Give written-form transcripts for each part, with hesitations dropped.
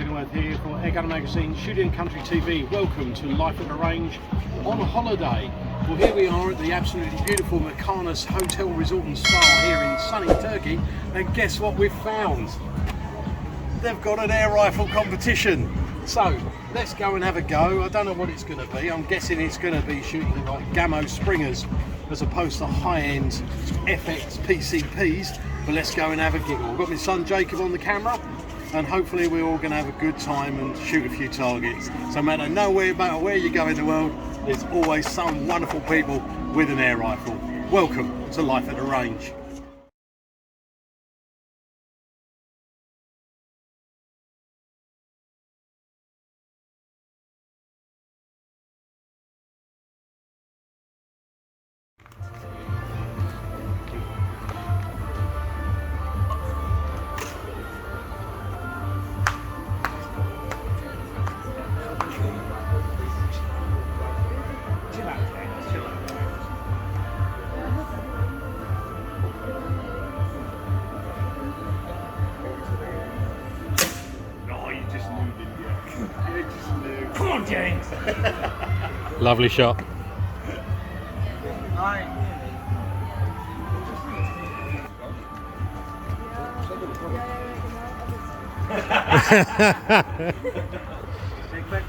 Chillingworth here for Airgunning Magazine, Shooting Country TV. Welcome to Life at the Range on holiday. Well, here we are at the absolutely beautiful Meccana's Hotel Resort and Spa here in sunny Turkey, and guess what we've found? They've got an air rifle competition. So let's go and have a go. I don't know what it's going to be. I'm guessing it's going to be shooting like Gamo Springers as opposed to high-end FX PCPs. But let's go and have a giggle. I've got my son Jacob on the camera, and hopefully we're all going to have a good time and shoot a few targets. So no matter where you go in the world, there's always some wonderful people with an air rifle. Welcome to Life at the Range. Come on, James! Lovely shot.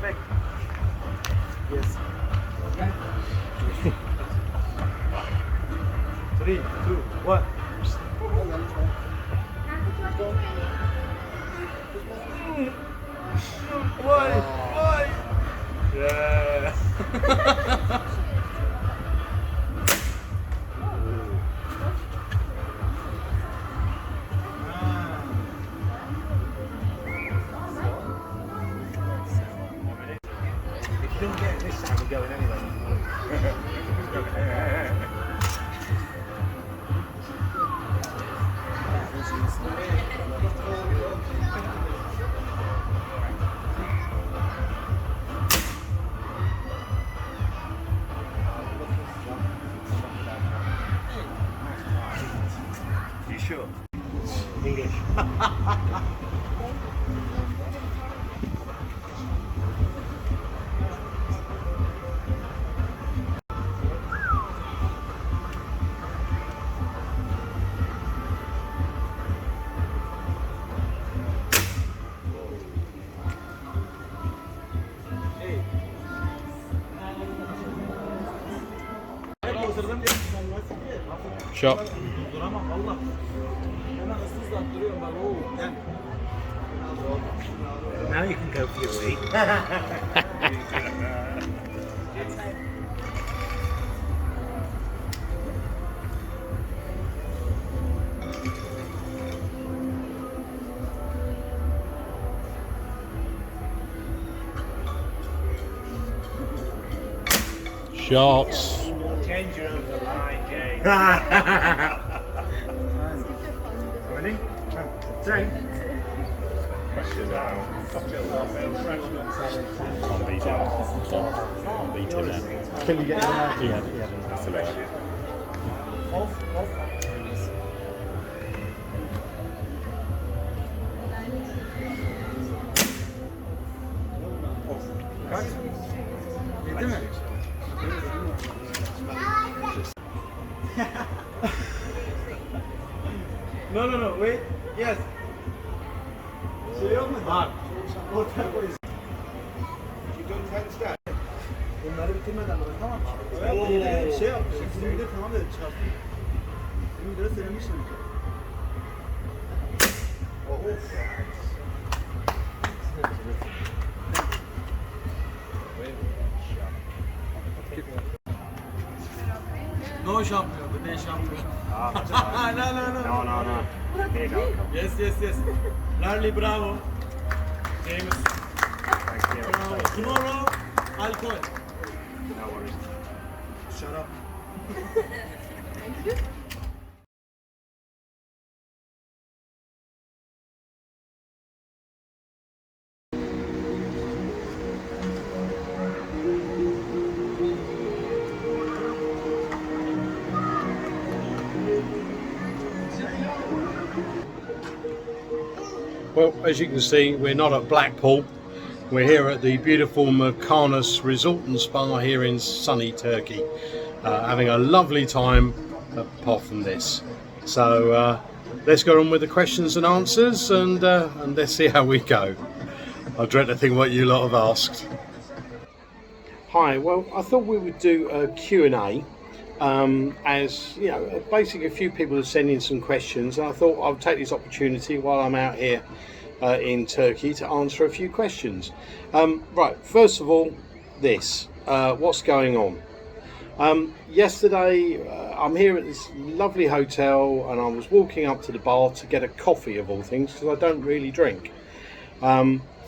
Back. Yes. 3, 2, 1. Why? Yeah. If you don't get it this time, we're going anyway. You sure? English. Shot. Now you can go for your week. Shots. Change your own line, James. Ready? 3. Can you get that? Yeah. Off. Yedi mi? No, wait. Yes. Şey yok mu? Var. Ortaya koyuz. Bunları bitirmeden bana, tamam mı? Evet, şey yap. Sizin de tamam dedim, çarptım. Sizin de söylemiştim. No şampiyon, bu ne şampiyon? No. Yes. Larly, bravo. James. Thank you. Tomorrow, alcohol. No worries. Shut up. Thank you. Well, as you can see, we're not at Blackpool. We're here at the beautiful Mechanos Resort and Spa here in sunny Turkey, having a lovely time apart from this. So let's go on with the questions and answers, and let's see how we go. I dread to think what you lot have asked. Hi, well, I thought we would do a Q&A. As you know, basically a few people have sent in some questions, and I thought I'll take this opportunity while I'm out here in Turkey to answer a few questions. Right, first of all, this what's going on? Yesterday I'm here at this lovely hotel, and I was walking up to the bar to get a coffee of all things, because I don't really drink.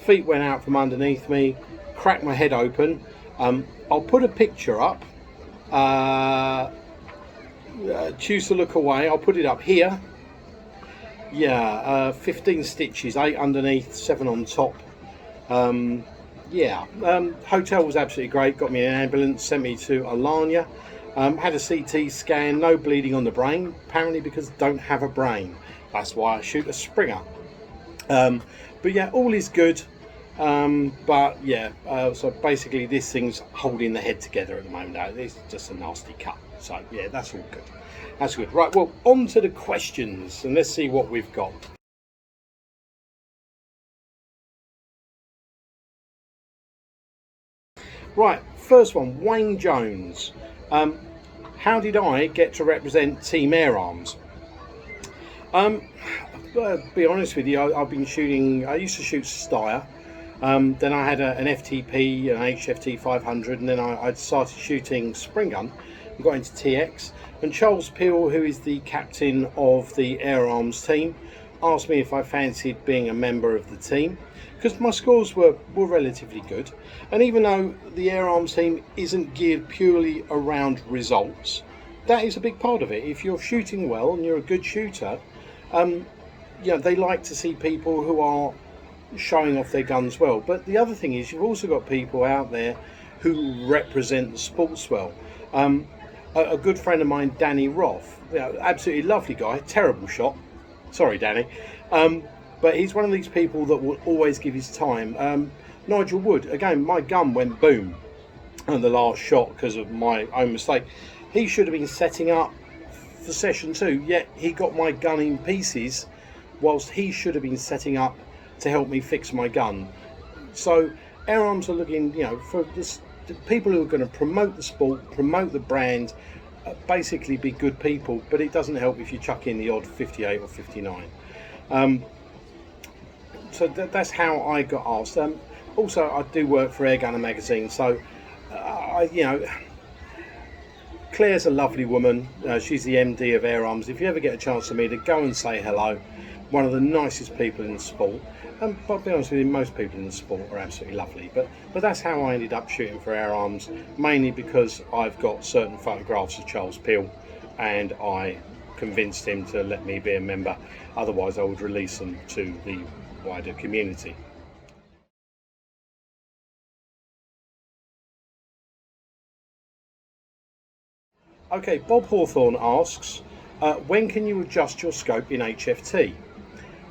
Feet went out from underneath me, cracked my head open. I'll put a picture up. Choose to look away. I'll put it up here. Yeah, 15 stitches, 8 underneath, 7 on top. Hotel was absolutely great. Got me an ambulance, sent me to Alanya. Had a CT scan, no bleeding on the brain, apparently because I don't have a brain. That's why I shoot a Springer. But yeah, all is good. So basically this thing's holding the head together at the moment. It's just a nasty cut. So yeah, that's all good. That's good. Right, well, on to the questions, and let's see what we've got. Right, first one, Wayne Jones. How did I get to represent Team Air Arms? Be honest with you, I've been shooting, I used to shoot Steyr. Then I had an FTP, an HFT 500, and then I started shooting spring gun and got into TX. And Charles Peel, who is the captain of the Air Arms team, asked me if I fancied being a member of the team, because my scores were relatively good. And even though the Air Arms team isn't geared purely around results, that is a big part of it. If you're shooting well and you're a good shooter, they like to see people who are showing off their guns well. But the other thing is, you've also got people out there who represent the sports well. A good friend of mine, Danny Roth, absolutely lovely guy, terrible shot, sorry Danny, but he's one of these people that will always give his time. Nigel Wood, again, my gun went boom on the last shot because of my own mistake. He should have been setting up for session 2, yet he got my gun in pieces whilst he should have been setting up to help me fix my gun. So Air Arms are looking, for the people who are going to promote the sport, promote the brand, basically be good people. But it doesn't help if you chuck in the odd 58 or 59. So that's how I got asked. Also, I do work for Airgunning magazine, so Claire's a lovely woman. She's the MD of Air Arms. If you ever get a chance to meet her, go and say hello. One of the nicest people in the sport. But I'll be honest with you, most people in the sport are absolutely lovely. But that's how I ended up shooting for Air Arms, mainly because I've got certain photographs of Charles Peel, and I convinced him to let me be a member. Otherwise, I would release them to the wider community. Okay, Bob Hawthorne asks, when can you adjust your scope in HFT?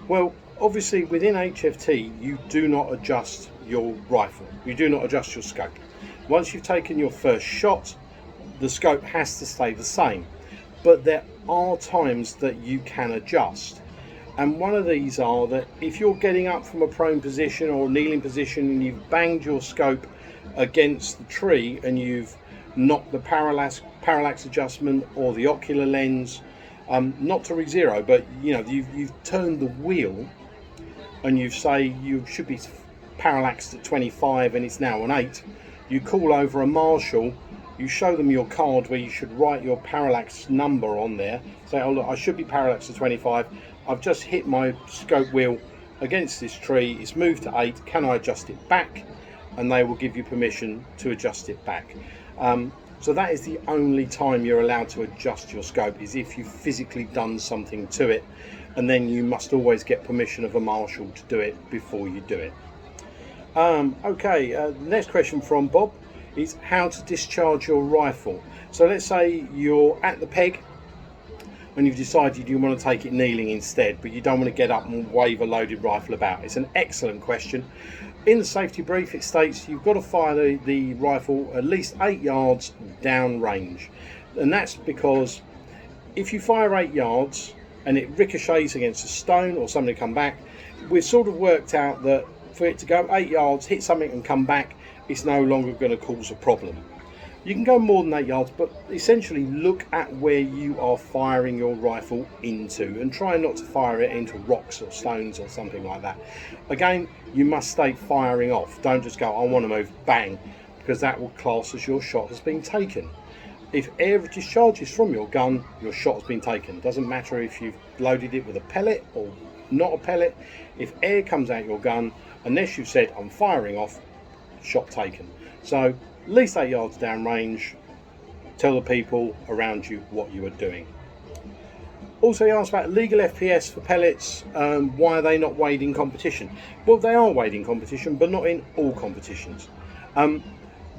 Well, obviously within HFT you do not adjust your rifle, you do not adjust your scope. Once you've taken your first shot, the scope has to stay the same, but there are times that you can adjust, and one of these are that if you're getting up from a prone position or a kneeling position and you've banged your scope against the tree and you've knocked the parallax adjustment or the ocular lens, not to re-zero, but you've turned the wheel and you say you should be parallaxed at 25 and it's now an 8. You call over a marshal, you show them your card where you should write your parallax number on there, say, oh look, I should be parallaxed at 25, I've just hit my scope wheel against this tree, it's moved to 8, can I adjust it back? And they will give you permission to adjust it back. So that is the only time you're allowed to adjust your scope, is if you've physically done something to it, and then you must always get permission of a marshal to do it before you do it. The next question from Bob is how to discharge your rifle. So let's say you're at the peg, and you've decided you want to take it kneeling instead, but you don't want to get up and wave a loaded rifle about? It's an excellent question. In the safety brief it states you've got to fire the rifle at least 8 yards down range, and that's because if you fire 8 yards and it ricochets against a stone or something to come back, we've sort of worked out that for it to go 8 yards, hit something and come back, it's no longer going to cause a problem. You can go more than 8 yards, but essentially look at where you are firing your rifle into and try not to fire it into rocks or stones or something like that. Again, you must stay firing off. Don't just go, I want to move, bang, because that will class as your shot has been taken. If air discharges from your gun, your shot has been taken. Doesn't matter if you've loaded it with a pellet or not a pellet. If air comes out your gun, unless you've said I'm firing off, shot taken. So at least 8 yards down range. Tell the people around you what you are doing. Also, he asked about legal FPS for pellets. Why are they not weighed in competition? Well, they are weighed in competition, but not in all competitions.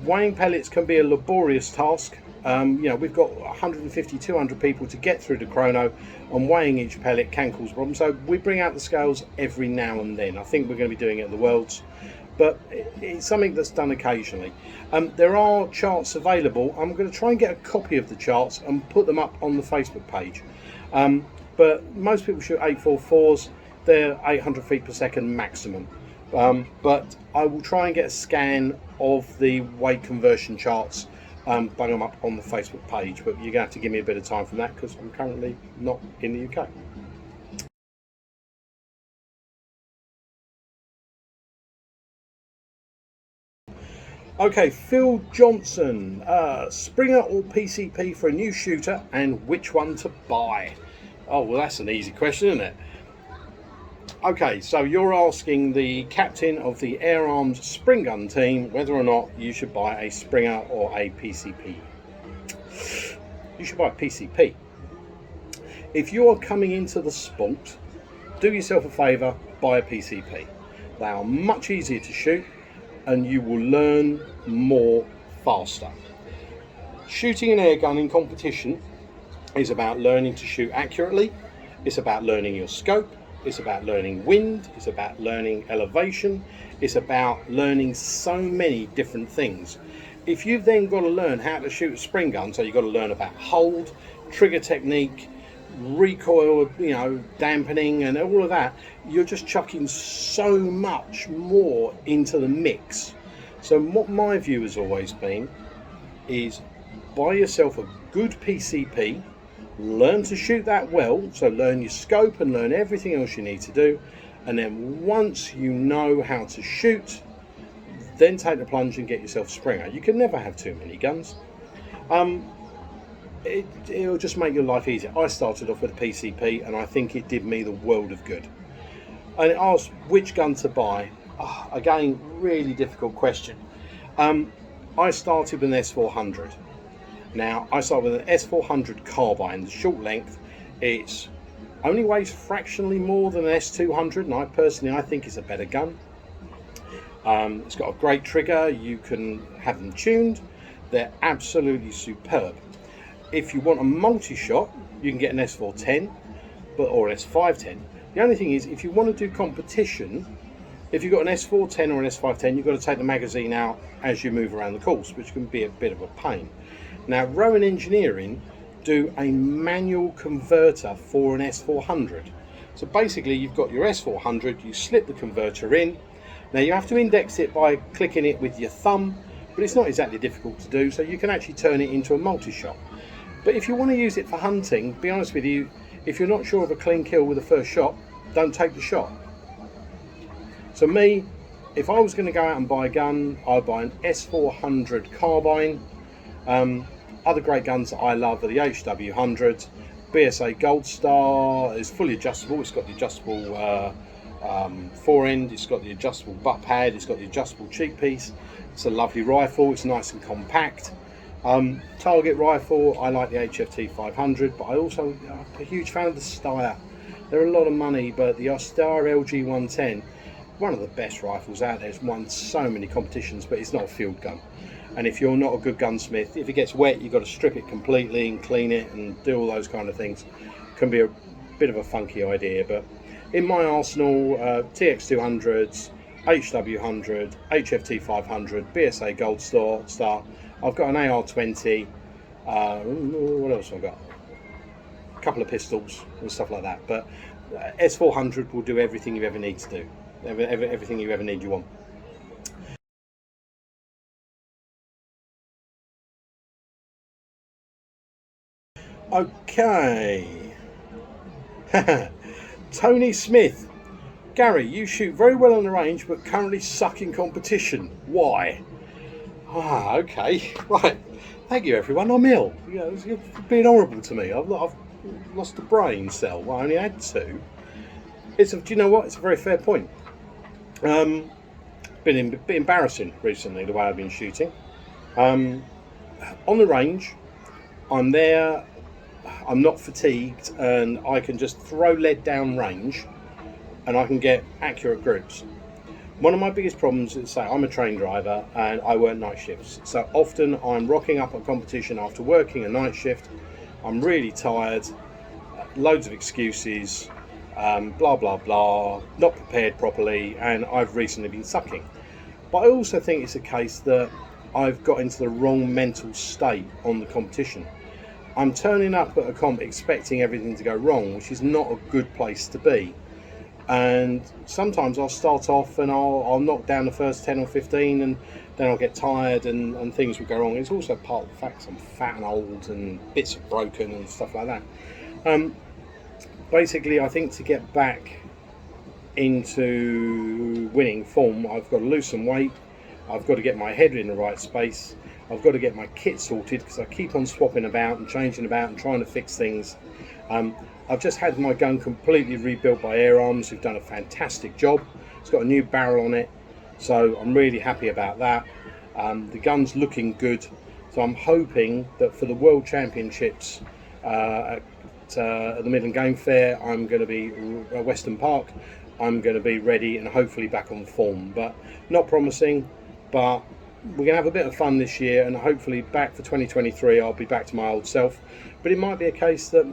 Weighing pellets can be a laborious task. We've got 150, 200 people to get through the chrono, and weighing each pellet can cause problems. So we bring out the scales every now and then. I think we're going to be doing it at the Worlds, but it's something that's done occasionally. There are charts available. I'm going to try and get a copy of the charts and put them up on the Facebook page. But most people shoot 844s. They're 800 feet per second maximum. But I will try and get a scan of the weight conversion charts, bang them up on the Facebook page. But you're going to have to give me a bit of time for that because I'm currently not in the UK. Okay, Phil Johnson, Springer or PCP for a new shooter, and which one to buy? Oh, well, that's an easy question, isn't it? Okay, so you're asking the captain of the Air Arms Spring Gun team whether or not you should buy a Springer or a PCP. You should buy a PCP. If you are coming into the sport, do yourself a favour, buy a PCP. They are much easier to shoot, and you will learn more faster. Shooting an air gun in competition is about learning to shoot accurately. It's about learning your scope. It's about learning wind. It's about learning elevation. It's about learning so many different things. If you've then got to learn how to shoot a spring gun, so you've got to learn about hold, trigger technique, recoil, dampening and all of that, you're just chucking so much more into the mix. So what my view has always been is buy yourself a good PCP, learn to shoot that well, so learn your scope and learn everything else you need to do, and then once you know how to shoot, then take the plunge and get yourself a Springer. You can never have too many guns. It'll just make your life easier. I started off with a PCP and I think it did me the world of good. And it asked which gun to buy. Again, really difficult question. I started with an S400. Now, I started with an S400 carbine, the short length. It only weighs fractionally more than an S200, and I think it's a better gun. It's got a great trigger. You can have them tuned. They're absolutely superb. If you want a multi-shot, you can get an S410 or an S510. The only thing is, if you want to do competition, if you've got an S410 or an S510, you've got to take the magazine out as you move around the course, which can be a bit of a pain. Now, Rowan Engineering do a manual converter for an S400. So basically, you've got your S400, you slip the converter in. Now, you have to index it by clicking it with your thumb, but it's not exactly difficult to do, so you can actually turn it into a multi-shot. But if you want to use it for hunting, be honest with you, if you're not sure of a clean kill with the first shot, don't take the shot. So me, if I was going to go out and buy a gun, I'd buy an S400 carbine. Other great guns that I love are the HW100s. BSA Gold Star is fully adjustable. It's got the adjustable forend, it's got the adjustable butt pad, it's got the adjustable cheek piece. It's a lovely rifle, it's nice and compact. Target rifle, I like the HFT 500, but I also am a huge fan of the Steyr. They're a lot of money, but the Steyr LG 110, one of the best rifles out there. It's won so many competitions, but it's not a field gun. And if you're not a good gunsmith, if it gets wet, you've got to strip it completely and clean it and do all those kind of things. can be a bit of a funky idea. But in my arsenal, TX200s, HW100, HFT 500, BSA Gold Star, I've got an AR20, what else have I got? A couple of pistols and stuff like that. But S400 will do everything you ever need to do, everything you ever need, you want. Okay. Tony Smith. Gary, you shoot very well on the range, but currently suck in competition. Why? Ah, okay. Right. Thank you, everyone. I'm ill. You're being horrible to me. I've lost a brain cell. Well, I only had 2. Do you know what? It's a very fair point. Been a bit embarrassing recently, the way I've been shooting. On the range, I'm there. I'm not fatigued, and I can just throw lead down range, and I can get accurate groups. One of my biggest problems is, say, I'm a train driver and I work night shifts. So often I'm rocking up at competition after working a night shift. I'm really tired, loads of excuses, blah, blah, blah, not prepared properly, and I've recently been sucking. But I also think it's a case that I've got into the wrong mental state on the competition. I'm turning up at a comp expecting everything to go wrong, which is not a good place to be. And sometimes I'll start off and I'll knock down the first 10 or 15, and then I'll get tired and things will go wrong. It's also part of the fact I'm fat and old and bits are broken and stuff like that. Basically, I think to get back into winning form, I've got to lose some weight, I've got to get my head in the right space, I've got to get my kit sorted, because I keep on swapping about and changing about and trying to fix things. I've just had my gun completely rebuilt by Air Arms, who've done a fantastic job. It's got a new barrel on it, so I'm really happy about that. The gun's looking good, so I'm hoping that for the World Championships at the Midland Game Fair, I'm going to be at Weston Park, I'm going to be ready and hopefully back on form. But not promising, but we're going to have a bit of fun this year, and hopefully back for 2023 I'll be back to my old self. But it might be a case that,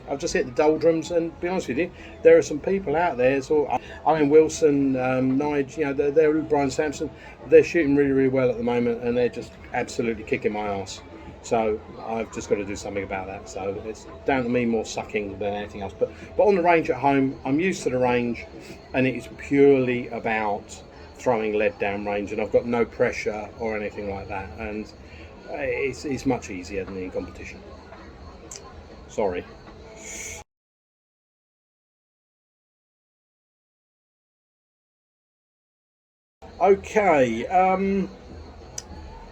I've just hit the doldrums, and to be honest with you, there are some people out there, so Owen Wilson, Nige, they're Brian Sampson, they're shooting really, really well at the moment, and they're just absolutely kicking my ass. So I've just got to do something about that. So it's down to me more sucking than anything else. But on the range at home, I'm used to the range, and it is purely about throwing lead down range, and I've got no pressure or anything like that, and it's much easier than in competition. Sorry. Okay.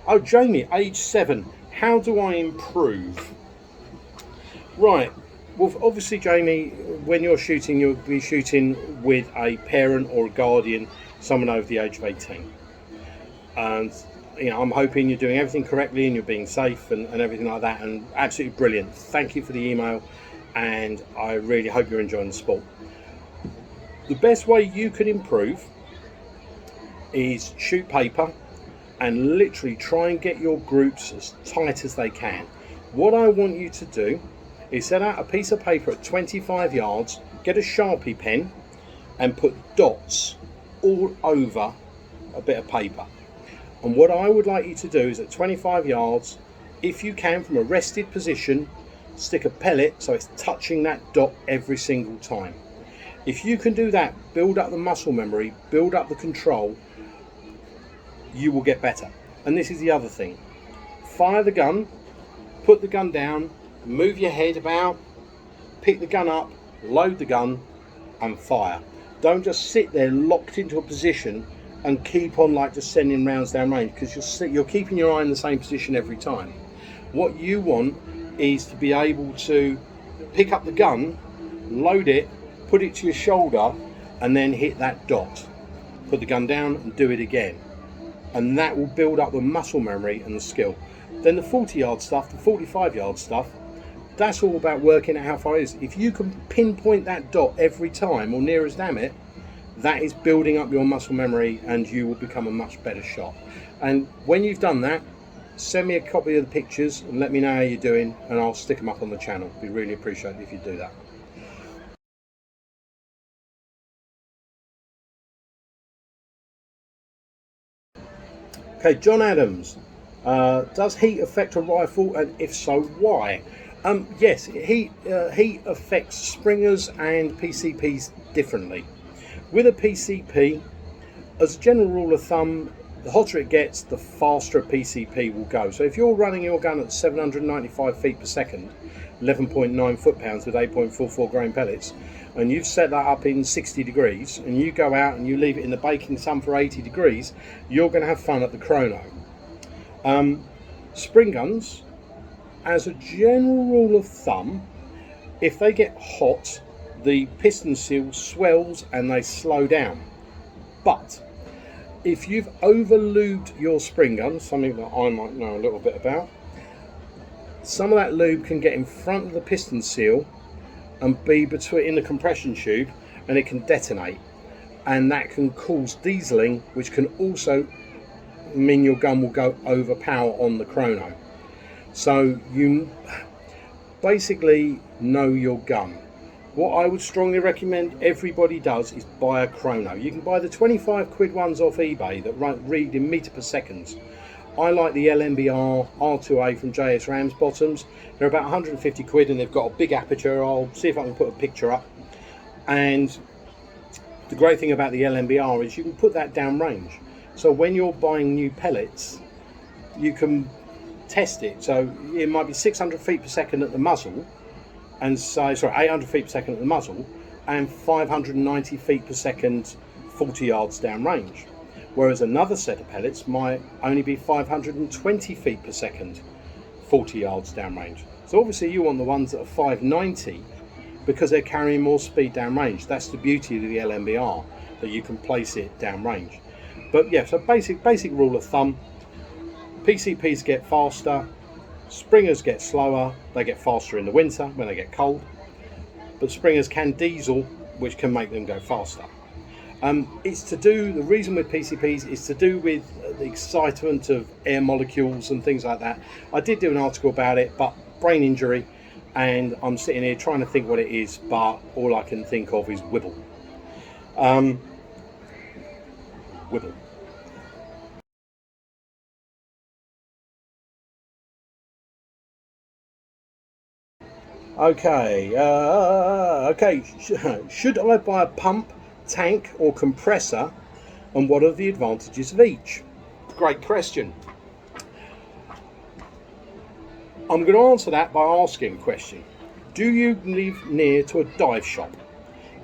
Oh, Jamie, age 7. How do I improve? Right. Well, obviously, Jamie, when you're shooting, you'll be shooting with a parent or a guardian, someone over the age of 18. And I'm hoping you're doing everything correctly and you're being safe and everything like that, and absolutely brilliant. Thank you for the email, and I really hope you're enjoying the sport. The best way you can improve is shoot paper and literally try and get your groups as tight as they can. What I want you to do is set out a piece of paper at 25 yards, get a Sharpie pen and put dots all over a bit of paper. And what I would like you to do is at 25 yards, if you can, from a rested position, stick a pellet so it's touching that dot every single time. If you can do that, build up the muscle memory, build up the control, you will get better. And this is the other thing. Fire the gun, put the gun down, move your head about, pick the gun up, load the gun and fire. Don't just sit there locked into a position and keep on just sending rounds down range, because you're keeping your eye in the same position every time. What you want is to be able to pick up the gun, load it, put it to your shoulder and then hit that dot. Put the gun down and do it again. And that will build up the muscle memory and the skill. Then the 40-yard stuff, the 45-yard stuff, that's all about working out how far it is. If you can pinpoint that dot every time, or near as damn it, that is building up your muscle memory and you will become a much better shot. And when you've done that, send me a copy of the pictures and let me know how you're doing, and I'll stick them up on the channel. Be really appreciated if you do that. Okay, John Adams, does heat affect a rifle, and if so, why? Yes, heat affects springers and PCPs differently. With a PCP, as a general rule of thumb, the hotter it gets, the faster a PCP will go. So if you're running your gun at 795 feet per second, 11.9 foot-pounds with 8.44 grain pellets, and you've set that up in 60 degrees, and you go out and you leave it in the baking sun for 80 degrees, you're going to have fun at the chrono. Spring guns, as a general rule of thumb, if they get hot, the piston seal swells and they slow down. But if you've over-lubed your spring gun, something that I might know a little bit about, some of that lube can get in front of the piston seal and be in the compression tube, and it can detonate, and that can cause dieseling, which can also mean your gun will go over power on the chrono. So you basically know your gun. What I would strongly recommend everybody does is buy a chrono. You can buy the 25 quid ones off eBay that read in meter per seconds. I like the LMBR R2A from JS Rams Bottoms. They're about 150 quid and they've got a big aperture. I'll see if I can put a picture up. And the great thing about the LMBR is you can put that down range. So when you're buying new pellets, you can test it. So it might be 600 feet per second at the muzzle, and 800 feet per second at the muzzle, and 590 feet per second 40 yards down range. Whereas another set of pellets might only be 520 feet per second 40 yards down range. So obviously you want the ones that are 590 because they're carrying more speed down range. That's the beauty of the LMBR, that you can place it down range. But yeah, so basic rule of thumb, PCPs get faster, springers get slower, they get faster in the winter when they get cold, but springers can diesel, which can make them go faster. The reason with PCPs is to do with the excitement of air molecules and things like that. I did do an article about it, but brain injury, and I'm sitting here trying to think what it is, but all I can think of is wibble. Wibble. Okay, should I buy a pump, tank or compressor, and what are the advantages of each? Great question. I'm going to answer that by asking a question. Do you live near to a dive shop?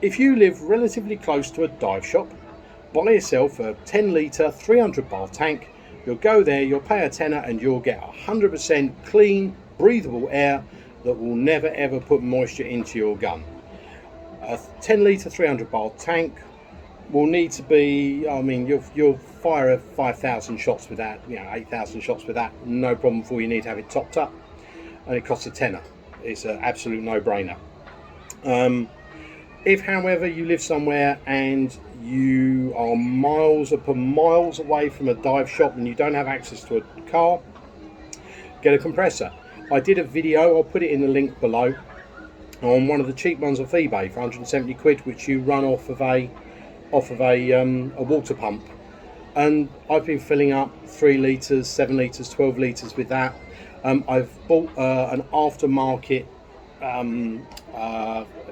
If you live relatively close to a dive shop, buy yourself a 10 litre 300 bar tank. You'll go there, you'll pay a tenner, and you'll get 100% clean, breathable air that will never ever put moisture into your gun. A 10 litre 300 bar tank will need to be, you'll fire 5,000 shots with that, 8,000 shots with that, no problem, before you need to have it topped up, and it costs a tenner. It's an absolute no-brainer. If, however, you live somewhere and you are miles upon miles away from a dive shop and you don't have access to a car, get a compressor. I did a video, I'll put it in the link below, on one of the cheap ones off eBay for 170 quid, which you run off of a water pump, and I've been filling up 3 litres, 7 litres, 12 litres with that. I've bought an aftermarket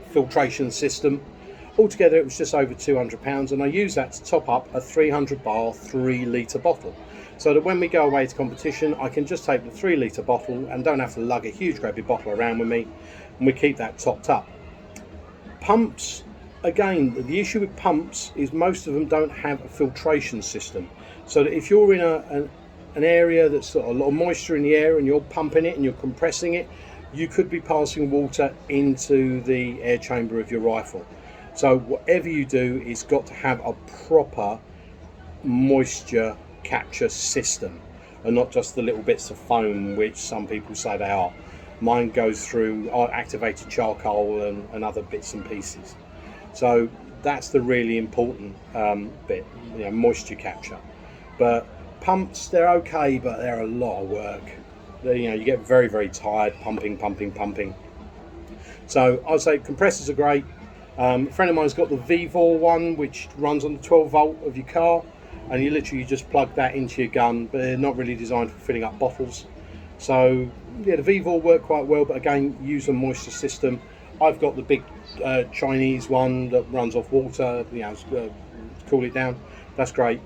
filtration system. Altogether it was just over £200, and I use that to top up a 300 bar 3 litre bottle, so that when we go away to competition I can just take the 3 litre bottle and don't have to lug a huge great big bottle around with me, and we keep that topped up. Pumps, again, the issue with pumps is most of them don't have a filtration system, so that if you're in an area that's got a lot of moisture in the air and you're pumping it and you're compressing it, you could be passing water into the air chamber of your rifle. So whatever you do, it's got to have a proper moisture capture system, and not just the little bits of foam which some people say they are. Mine goes through activated charcoal and other bits and pieces. So that's the really important bit, moisture capture. But pumps, they're okay, but they're a lot of work. You know, you get very, very tired pumping. So I'd say compressors are great. A friend of mine's got the VVOR one, which runs on the 12 volt of your car, and you literally just plug that into your gun, but they're not really designed for filling up bottles. So yeah, the VVOR work quite well, but again, use a moisture system. I've got the big Chinese one that runs off water, you know, cool it down. That's great,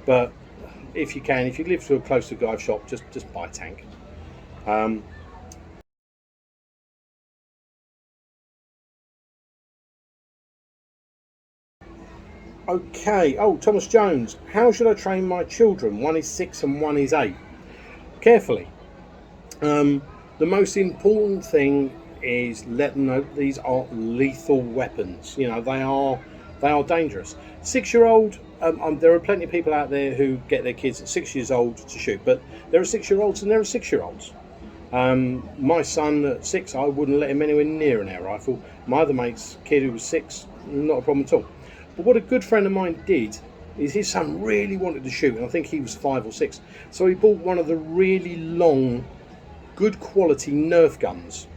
but if you live to a close to a dive shop, just buy a tank. Okay. Oh, Thomas Jones. How should I train my children? One is 6 and one is 8. Carefully. The most important thing is let them know these are lethal weapons. You know, they are dangerous. 6-year-old. There are plenty of people out there who get their kids at 6 years old to shoot, but there are 6-year-olds and there are 6-year-olds. My son at 6, I wouldn't let him anywhere near an air rifle. My other mate's kid who was 6, not a problem at all. But what a good friend of mine did is his son really wanted to shoot, and I think he was 5 or 6. So he bought one of the really long, good quality Nerf guns.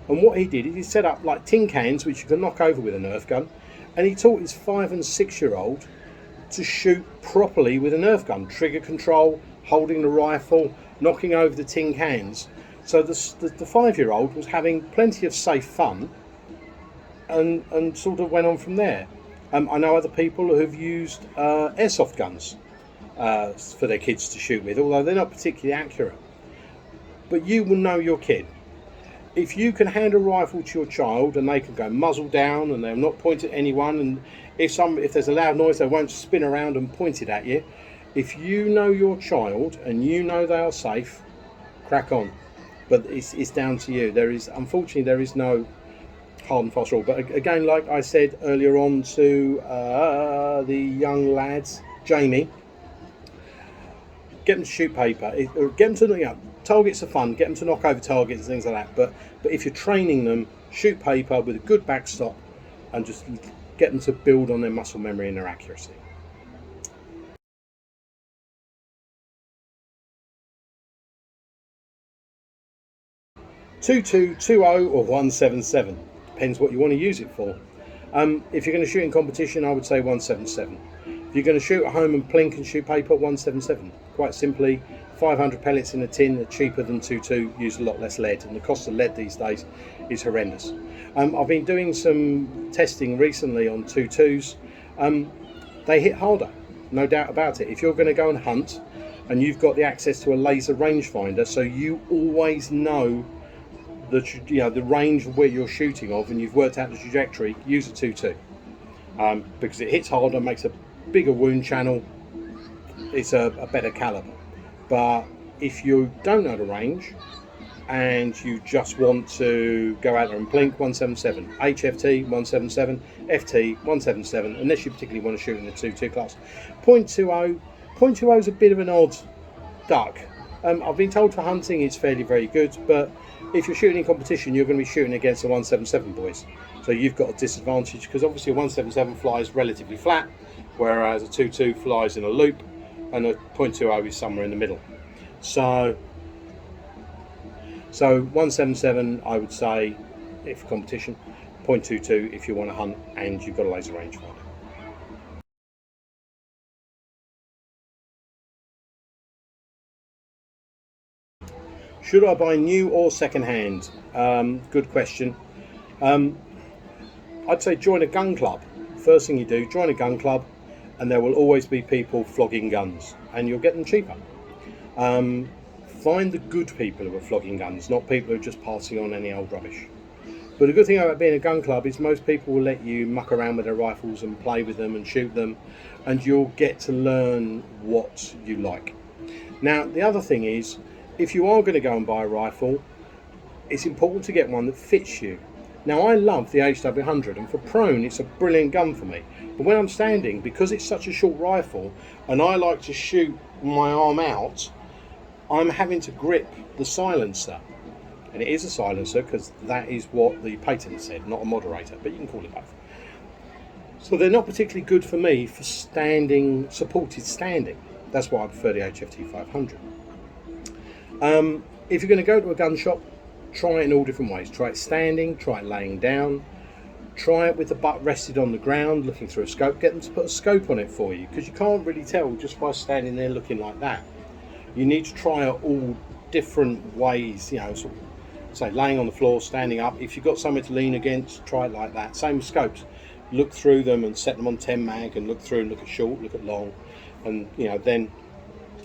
And what he did is he set up like tin cans, which you can knock over with a Nerf gun, and he taught his 5 and 6-year-old to shoot properly with a Nerf gun, trigger control, holding the rifle, knocking over the tin cans. So the 5-year-old was having plenty of safe fun, and sort of went on from there. I know other people who have used airsoft guns for their kids to shoot with, although they're not particularly accurate. But you will know your kid. If you can hand a rifle to your child and they can go muzzle down and they'll not point at anyone, and if there's a loud noise, they won't spin around and point it at you. If you know your child and you know they are safe, crack on. But it's down to you. Unfortunately, there is no hard and fast rule. But again, like I said earlier on to the young lads, Jamie, get them to shoot paper. Get them to, targets are fun. Get them to knock over targets and things like that. But if you're training them, shoot paper with a good backstop, and just get them to build on their muscle memory and their accuracy. .22, or 177. Depends what you want to use it for. If you're going to shoot in competition, I would say 177. If you're going to shoot at home and plink and shoot paper, 177. Quite simply, 500 pellets in a tin are cheaper than .22, use a lot less lead, and the cost of lead these days is horrendous. I've been doing some testing recently on .22s. They hit harder, no doubt about it. If you're going to go and hunt and you've got the access to a laser rangefinder, so you always know the range of where you're shooting of, and you've worked out the trajectory, use a .22 because it hits harder, makes a bigger wound channel, it's a better caliber. But if you don't know the range and you just want to go out there and blink, 177, HFT 177, FT 177, unless you particularly want to shoot in the .22 class. .20 is a bit of an odd duck. I've been told for hunting it's fairly very good, but if you're shooting in competition, you're going to be shooting against the 177 boys. So you've got a disadvantage, because obviously a 177 flies relatively flat, whereas a .22 flies in a loop, and a .20 is somewhere in the middle. So 177, I would say, if for competition, .22 if you want to hunt and you've got a laser rangefinder. Should I buy new or second hand? Good question. I'd say join a gun club. First thing you do, join a gun club, and there will always be people flogging guns, and you'll get them cheaper. Find the good people who are flogging guns, not people who are just passing on any old rubbish. But the good thing about being a gun club is most people will let you muck around with their rifles and play with them and shoot them, and you'll get to learn what you like. Now, the other thing is, if you are going to go and buy a rifle, it's important to get one that fits you. Now, I love the HW100, and for prone it's a brilliant gun for me. But when I'm standing, because it's such a short rifle and I like to shoot my arm out, I'm having to grip the silencer. And it is a silencer because that is what the patent said, not a moderator, but you can call it both. So they're not particularly good for me for standing, supported standing. That's why I prefer the HFT 500. If you're going to go to a gun shop, try it in all different ways. Try it standing, try it laying down, try it with the butt rested on the ground, looking through a scope. Get them to put a scope on it for you, because you can't really tell just by standing there looking like that. You need to try it all different ways, you know, sort of, say laying on the floor, standing up. If you've got something to lean against, try it like that. Same with scopes. Look through them and set them on 10 mag and look through and look at short, look at long. And, you know, then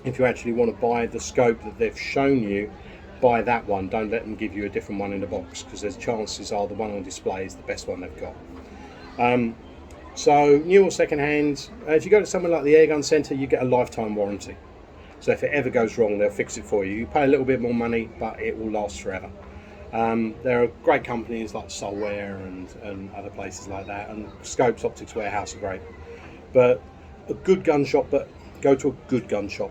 if you actually want to buy the scope that they've shown you, buy that one. Don't let them give you a different one in the box, because there's chances are the one on display is the best one they've got. So new or second hand, if you go to somewhere like the Airgun Centre, you get a lifetime warranty. So if it ever goes wrong, they'll fix it for you. You pay a little bit more money, but it will last forever. There are great companies like Solware and other places like that, and Scopes Optics Warehouse are great. But a good gun shop, but go to a good gun shop.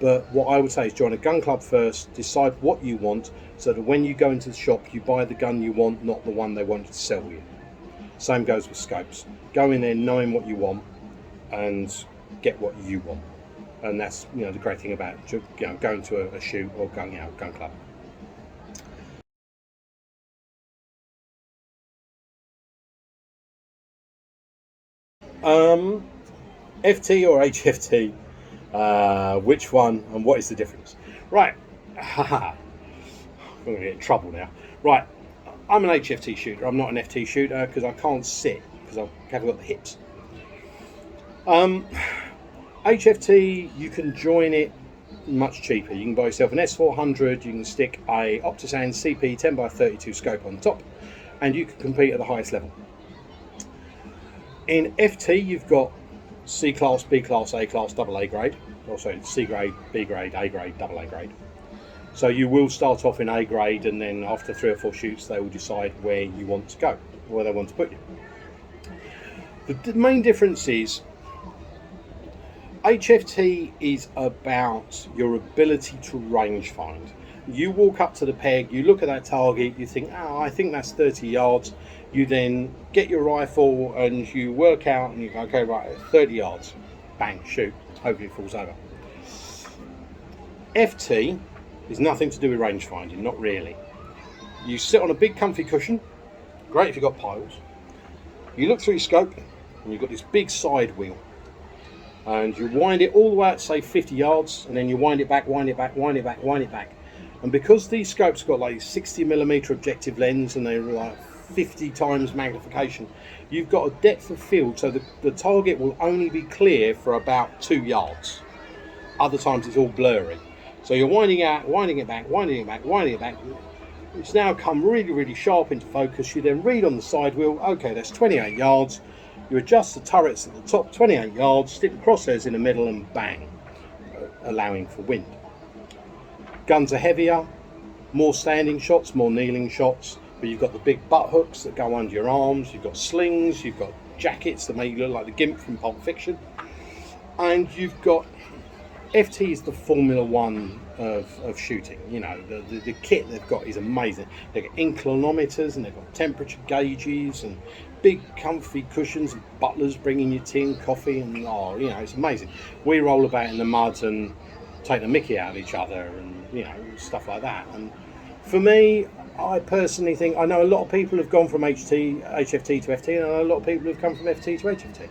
But what I would say is join a gun club first, decide what you want, so that when you go into the shop, you buy the gun you want, not the one they want to sell you. Same goes with scopes. Go in there knowing what you want and get what you want. And that's, you know, the great thing about, you know, going to a shoot or going out gun club. FT or HFT? Which one and what is the difference? Right, I'm going to get in trouble now. Right, I'm an HFT shooter. I'm not an FT shooter because I can't sit because I haven't got the hips. HFT, you can join it much cheaper. You can buy yourself an S400. You can stick a Optisan CP 10x32 scope on the top, and you can compete at the highest level. In FT, you've got C class, B class, A class, AA grade. Also C grade, B grade, A grade, AA grade. So you will start off in A grade, and then after 3 or 4 shoots, they will decide where you want to go, where they want to put you. The main difference is HFT is about your ability to range find. You walk up to the peg, you look at that target, you think, oh, I think that's 30 yards. You then get your rifle and you work out and you go, okay, right, 30 yards, bang, shoot, hopefully it falls over. FT is nothing to do with range finding, not really. You sit on a big comfy cushion, great if you've got piles. You look through your scope and you've got this big side wheel. And you wind it all the way out, say 50 yards, and then you wind it back, wind it back, wind it back, wind it back. And because these scopes got like 60mm objective lens and they're like 50 times magnification, you've got a depth of field, so the target will only be clear for about 2 yards. Other times it's all blurry. So you're winding out, winding it back, winding it back, winding it back. It's now come really, really sharp into focus. You then read on the side wheel, okay, that's 28 yards. You adjust the turrets at the top, 28 yards, stick the crosshairs in the middle and bang, allowing for wind. Guns are heavier, more standing shots, more kneeling shots, but you've got the big butt hooks that go under your arms, you've got slings, you've got jackets that make you look like the Gimp from Pulp Fiction, and you've got FT is the Formula One of shooting. You know, the kit they've got is amazing. They've got inclinometers and they've got temperature gauges and big comfy cushions and butlers bringing you tea and coffee, and oh, you know, it's amazing. We roll about in the mud and take the mickey out of each other and, you know, stuff like that. And for me, I personally think, I know a lot of people have gone from HFT to FT, and I know a lot of people have come from FT to HFT.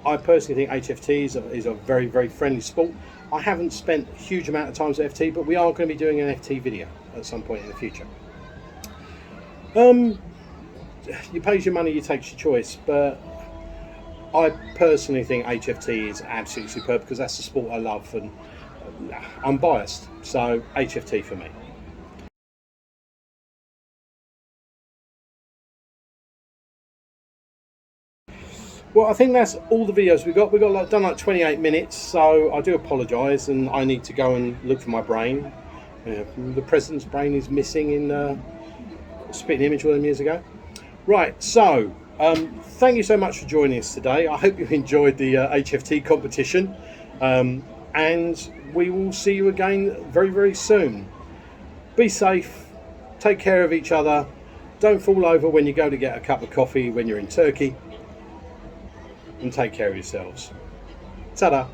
I personally think HFT is a very, very friendly sport. I haven't spent a huge amount of time with FT, but we are going to be doing an FT video at some point in the future. You pays your money, you takes your choice, but I personally think HFT is absolutely superb because that's the sport I love, and I'm biased, so HFT for me. Well, I think that's all the videos we've got. We've got done like 28 minutes, so I do apologise, and I need to go and look for my brain. The president's brain is missing in Spitting Image all them years ago. Right, so thank you so much for joining us today. I hope you enjoyed the HFT competition, and we will see you again very, very soon. Be safe, take care of each other, don't fall over when you go to get a cup of coffee when you're in Turkey, and take care of yourselves. Ta-da!